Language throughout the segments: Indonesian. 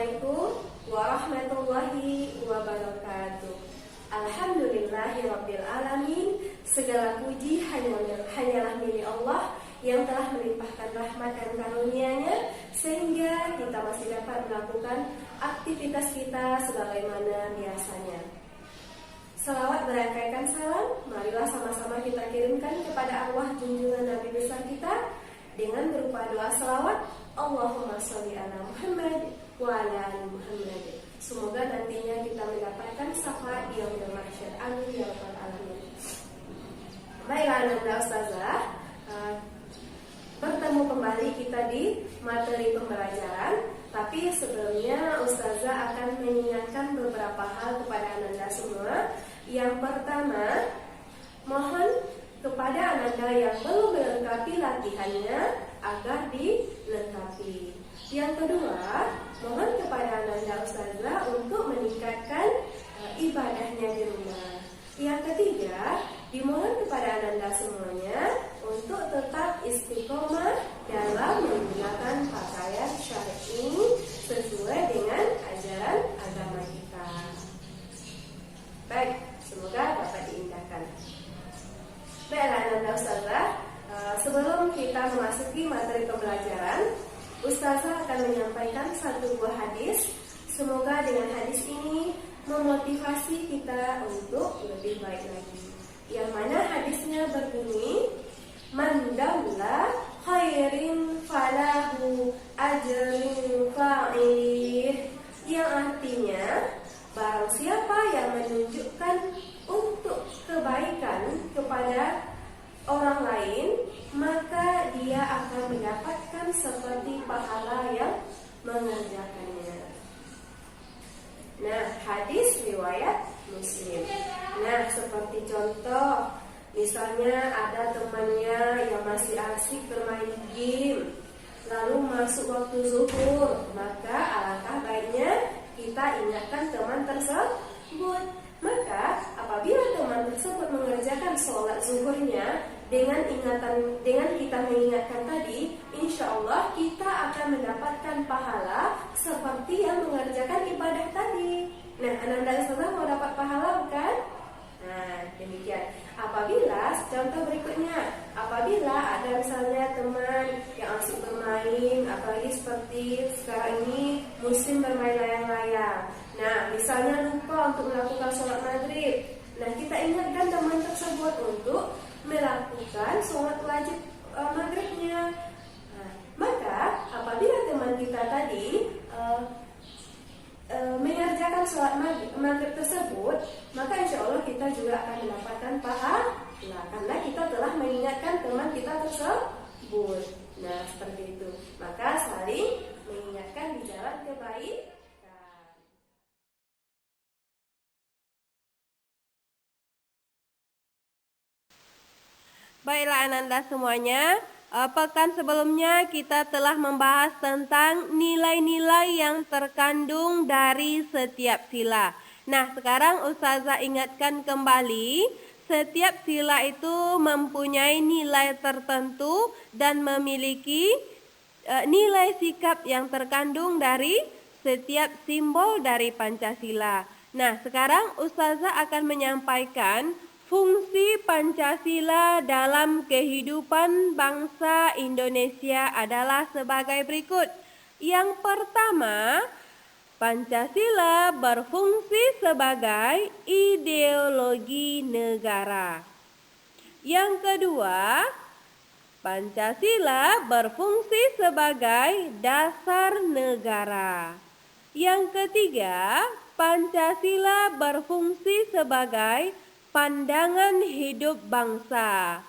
Assalamualaikum warahmatullahi wabarakatuh. Alhamdulillahirabbil alamin. Segala puji hanyalah milik Allah yang telah melimpahkan rahmat dan karunia-Nya sehingga kita masih dapat melakukan aktivitas kita sebagaimana biasanya. Selawat berangkaikan salam, marilah sama-sama kita kirimkan kepada arwah junjungan Nabi besar kita dengan berupa doa selawat, Allahumma sholli ala Muhammad wa ala ali Muhammad. Semoga nantinya kita mendapatkan syafaat di yaumil mahsyar. Amin ya rabbal alamin. Baiklah Ananda Ustazah, bertemu kembali kita di materi pembelajaran. Tapi sebelumnya Ustazah akan mengingatkan beberapa hal kepada Ananda semua. Yang pertama, mohon kepada Ananda yang belum melengkapi latihannya agar dilengkapi. Yang kedua, mohon kepada Ananda Ustazah untuk meningkatkan ibadahnya di rumah. Yang ketiga, dimohon kepada Ananda semuanya untuk tetap istiqomah dalam menggunakan pakaian syar'i sesuai dengan ajaran agama kita. Baik, semoga dapat diindahkan. Baiklah Ananda Ustazah, sebelum kita memasuki materi pembelajaran, Ustazah akan menyampaikan satu buah hadis. Semoga dengan hadis ini memotivasi kita untuk lebih baik lagi. Yang mana hadisnya berbunyi, man dalla khairin falahu ajrin fa'ilih, yang artinya barang siapa yang menunjukkan untuk kebaikan kepada orang lain, maka dia akan mendapatkan seperti pahala yang mengerjakannya. Nah, hadis riwayat Muslim. Nah, seperti contoh, misalnya ada temannya yang masih asik bermain game, lalu masuk waktu zuhur, maka alangkah baiknya kita ingatkan teman tersebut. Maka apabila teman tersebut mengerjakan sholat zuhurnya dengan kita mengingatkan tadi, insya Allah kita akan mendapatkan pahala seperti yang mengerjakan ibadah tadi. Nah, Ananda Ustazah mau dapat pahala bukan? Nah, demikian. Apabila contoh berikutnya, apabila ada misalnya teman yang asik bermain, apalagi seperti sekarang ini musim bermain layang-layang. Nah, misalnya lupa untuk melakukan sholat maghrib. Nah, kita ingatkan teman tersebut untuk melakukan sholat wajib maghribnya. Nah, maka apabila teman kita tadi mengerjakan sholat maghrib tersebut, maka insya Allah kita juga akan mendapatkan pahala karena kita telah mengingatkan teman kita tersebut. Nah, seperti itu. Maka saling mengingatkan di jalan kebaikan. Baiklah Ananda semuanya, pekan sebelumnya kita telah membahas tentang nilai-nilai yang terkandung dari setiap sila. Nah, sekarang Ustazah ingatkan kembali, setiap sila itu mempunyai nilai tertentu dan memiliki nilai sikap yang terkandung dari setiap simbol dari Pancasila. Nah, sekarang Ustazah akan menyampaikan fungsi Pancasila dalam kehidupan bangsa Indonesia adalah sebagai berikut. Yang pertama, Pancasila berfungsi sebagai ideologi negara. Yang kedua, Pancasila berfungsi sebagai dasar negara. Yang ketiga, Pancasila berfungsi sebagai pandangan hidup bangsa.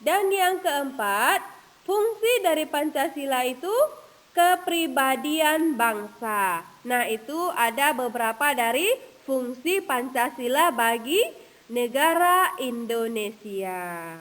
Dan yang keempat, fungsi dari Pancasila itu kepribadian bangsa. Nah, itu ada beberapa dari fungsi Pancasila bagi negara Indonesia.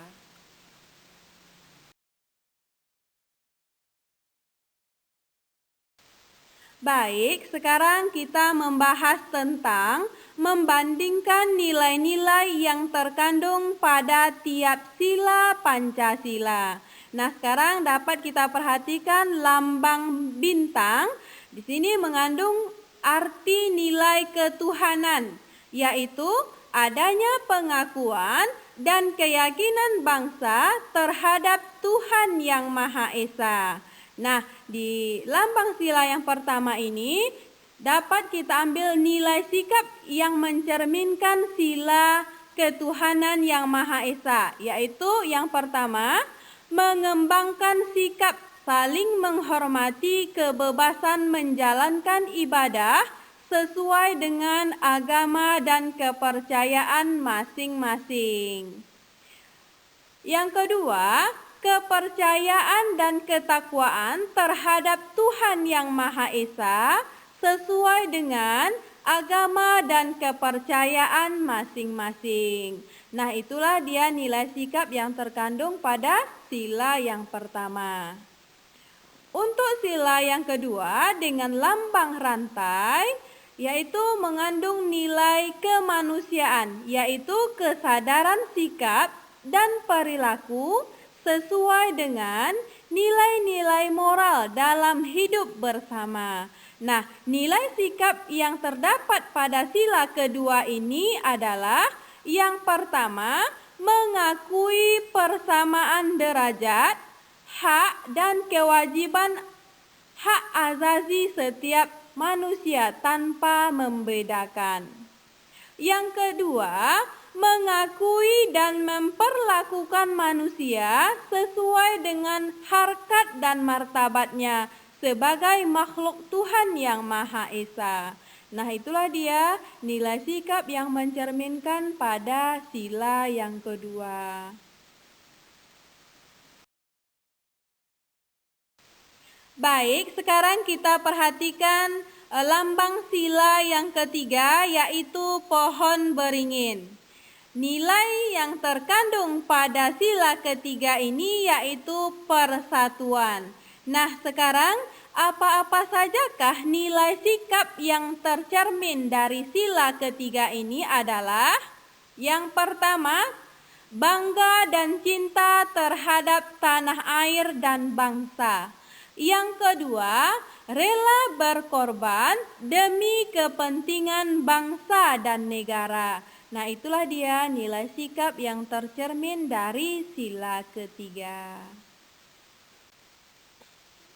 Baik, sekarang kita membahas tentang membandingkan nilai-nilai yang terkandung pada tiap sila Pancasila. Nah, sekarang dapat kita perhatikan lambang bintang Di sini mengandung arti nilai ketuhanan, yaitu adanya pengakuan dan keyakinan bangsa terhadap Tuhan Yang Maha Esa. Nah, di lambang sila yang pertama ini dapat kita ambil nilai sikap yang mencerminkan sila ketuhanan Yang Maha Esa, yaitu yang pertama, mengembangkan sikap saling menghormati kebebasan menjalankan ibadah sesuai dengan agama dan kepercayaan masing-masing. Yang kedua, kepercayaan dan ketakwaan terhadap Tuhan Yang Maha Esa sesuai dengan agama dan kepercayaan masing-masing. Nah, itulah dia nilai sikap yang terkandung pada sila yang pertama. Untuk sila yang kedua dengan lambang rantai, yaitu mengandung nilai kemanusiaan, yaitu kesadaran sikap dan perilaku sesuai dengan nilai-nilai moral dalam hidup bersama. Nah, nilai sikap yang terdapat pada sila kedua ini adalah yang pertama, mengakui persamaan derajat, hak dan kewajiban hak azazi setiap manusia tanpa membedakan. Yang kedua, mengakui dan memperlakukan manusia sesuai dengan harkat dan martabatnya sebagai makhluk Tuhan Yang Maha Esa. Nah, itulah dia nilai sikap yang mencerminkan pada sila yang kedua. Baik, sekarang kita perhatikan lambang sila yang ketiga, yaitu pohon beringin. Nilai yang terkandung pada sila ketiga ini yaitu persatuan. Nah, sekarang apa-apa sajakah nilai sikap yang tercermin dari sila ketiga ini adalah yang pertama, bangga dan cinta terhadap tanah air dan bangsa. Yang kedua, rela berkorban demi kepentingan bangsa dan negara. Nah, itulah dia nilai sikap yang tercermin dari sila ketiga.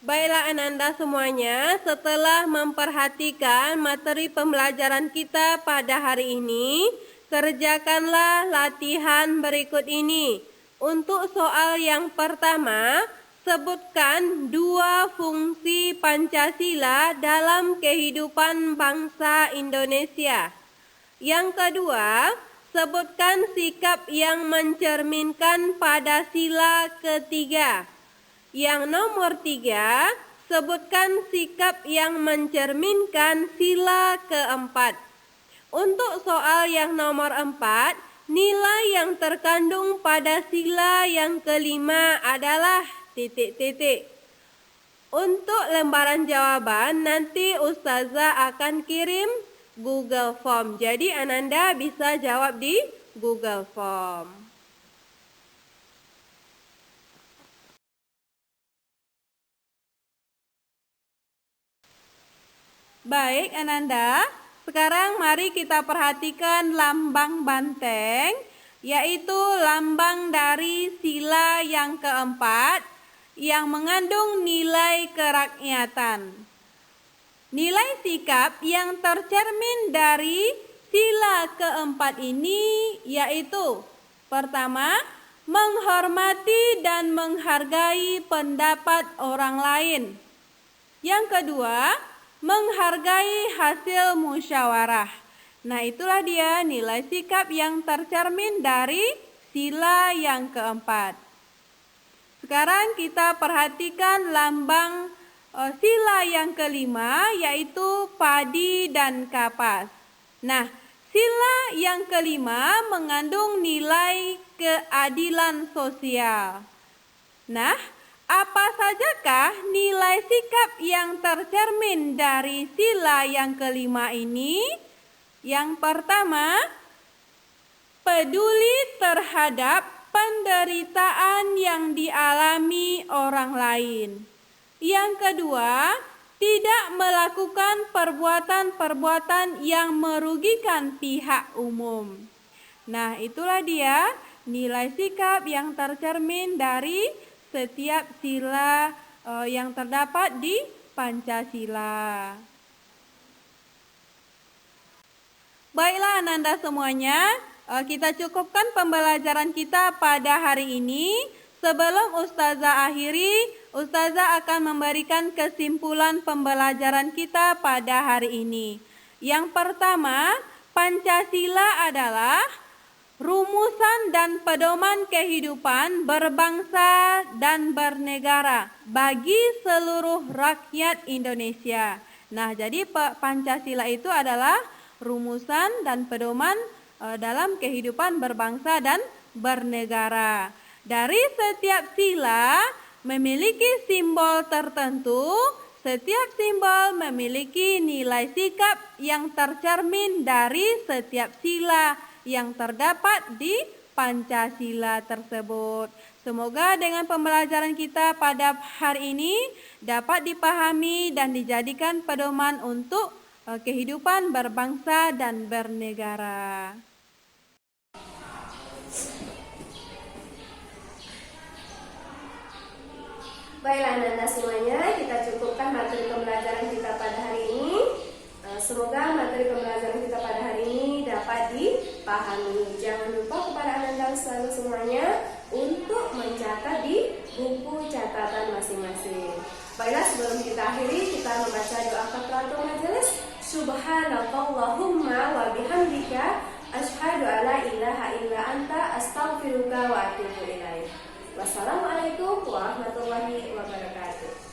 Baiklah Ananda semuanya, setelah memperhatikan materi pembelajaran kita pada hari ini, kerjakanlah latihan berikut ini. Untuk soal yang pertama, sebutkan 2 fungsi Pancasila dalam kehidupan bangsa Indonesia. Yang kedua, sebutkan sikap yang mencerminkan pada sila ketiga. Yang nomor 3, sebutkan sikap yang mencerminkan sila keempat. Untuk soal yang nomor 4, nilai yang terkandung pada sila yang kelima adalah ... Untuk lembaran jawaban nanti Ustazah akan kirim Google Form. Jadi Ananda bisa jawab di Google Form. Baik Ananda, sekarang mari kita perhatikan lambang banteng, yaitu lambang dari sila yang keempat yang mengandung nilai kerakyatan. Nilai sikap yang tercermin dari sila keempat ini yaitu pertama, menghormati dan menghargai pendapat orang lain. Yang kedua, menghargai hasil musyawarah. Nah, itulah dia nilai sikap yang tercermin dari sila yang keempat. Sekarang kita perhatikan lambang sila yang kelima, yaitu padi dan kapas. Nah, sila yang kelima mengandung nilai keadilan sosial. Nah, apa sajakah nilai sikap yang tercermin dari sila yang kelima ini? Yang pertama, peduli terhadap penderitaan yang dialami orang lain. Yang kedua, tidak melakukan perbuatan-perbuatan yang merugikan pihak umum. Nah, itulah dia nilai sikap yang tercermin dari setiap sila yang terdapat di Pancasila. Baiklah Ananda semuanya, kita cukupkan pembelajaran kita pada hari ini. Sebelum Ustazah akhiri, Ustazah akan memberikan kesimpulan pembelajaran kita pada hari ini. Yang pertama, Pancasila adalah rumusan dan pedoman kehidupan berbangsa dan bernegara bagi seluruh rakyat Indonesia. Nah, jadi Pancasila itu adalah rumusan dan pedoman dalam kehidupan berbangsa dan bernegara. Dari setiap sila memiliki simbol tertentu. Setiap simbol memiliki nilai sikap yang tercermin dari setiap sila yang terdapat di Pancasila tersebut. Semoga dengan pembelajaran kita pada hari ini dapat dipahami dan dijadikan pedoman untuk kehidupan berbangsa dan bernegara. Baiklah Ananda semuanya, kita cukupkan materi pembelajaran kita pada hari ini. Semoga materi pembelajaran kita pada hari ini dapat dipahami. Jangan lupa kepada Ananda selalu semuanya untuk mencatat di buku catatan masing-masing. Baiklah, sebelum kita akhiri, kita membaca doa kafaratul majelis. Subhanakallahumma wa bihamdika asyhadu alla ilaha illa anta astaghfiruka wa atubu ilaik. Wassalamualaikum warahmatullahi wabarakatuh.